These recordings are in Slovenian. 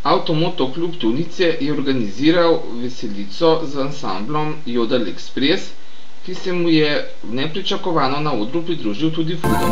Avtomoto klub Tunice je organiziral veselico z ansamblom Jodel Express, ki se mu je nepričakovano na odru pridružil tudi Fudo.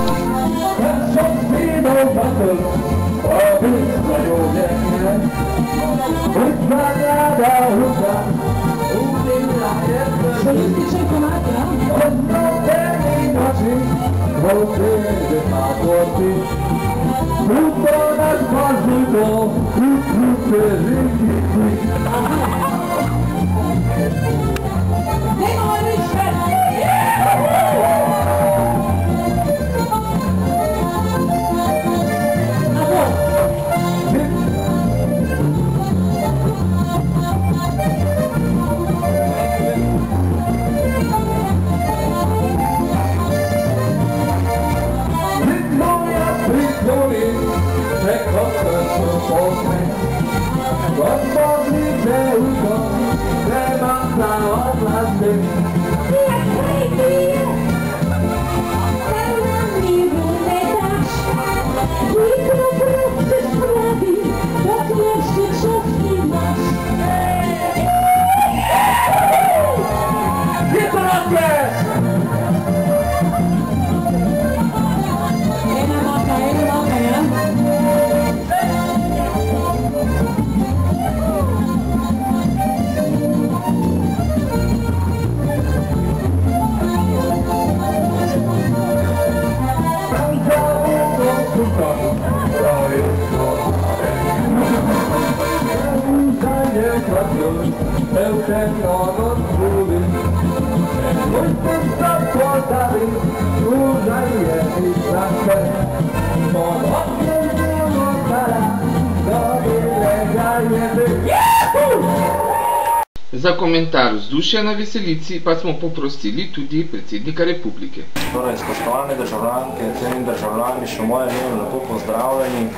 Za komentar vzdušja na veselici pa smo poprosili tudi predsednika republike. Torej, spoštovane državljanke, cenjeni državljani, še moje ime lepo pozdravljeni.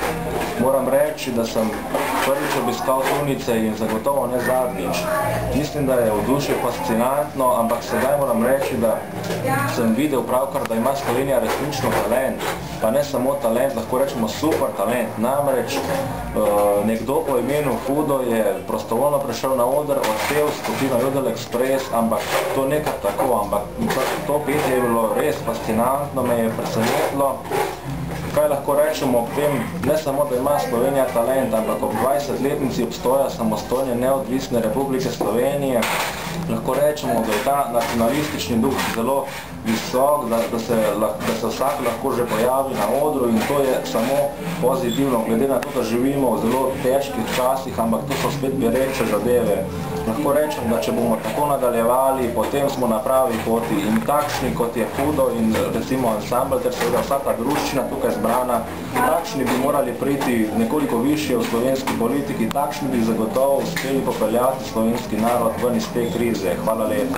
Moram reči, da sem prvič obiskal Tunice in zagotovo ne zadnjič. Mislim, da je vzdušje fascinantno, ampak sedaj moram reči, da sem videl pravkar, da ima Slovenija resnično talent. Pa ne samo talent, lahko rečemo super talent. Namreč nekdo po imenu Fudo je prostovoljno prišel na oder, odpel skupino Jodel Express, ampak to nekaj tako, ampak to petje je bilo res fascinantno, me je presenetilo. Kaj lahko rečemo ob tem, ne samo, da ima Slovenija talent, ampak ob 20-letnici obstoja samostojne neodvisne Republike Slovenije, lahko rečemo, da je ta nacionalistični duh zelo visok, da se vsak lahko že pojavi na odru in to je samo pozitivno, glede na to, da živimo v zelo težkih časih, ampak to so spet pereče zadeve. Lahko rečem, da če bomo tako nadaljevali, potem smo na pravi poti in takšni, kot je Fudo in recimo ansambl, ter seveda vsaka druščina tukaj zbrana, takšni bi morali priti nekoliko višje v slovenski politiki, takšni bi zagotovo uspeli popeljati slovenski narod ven iz te krize. Hvala lepa.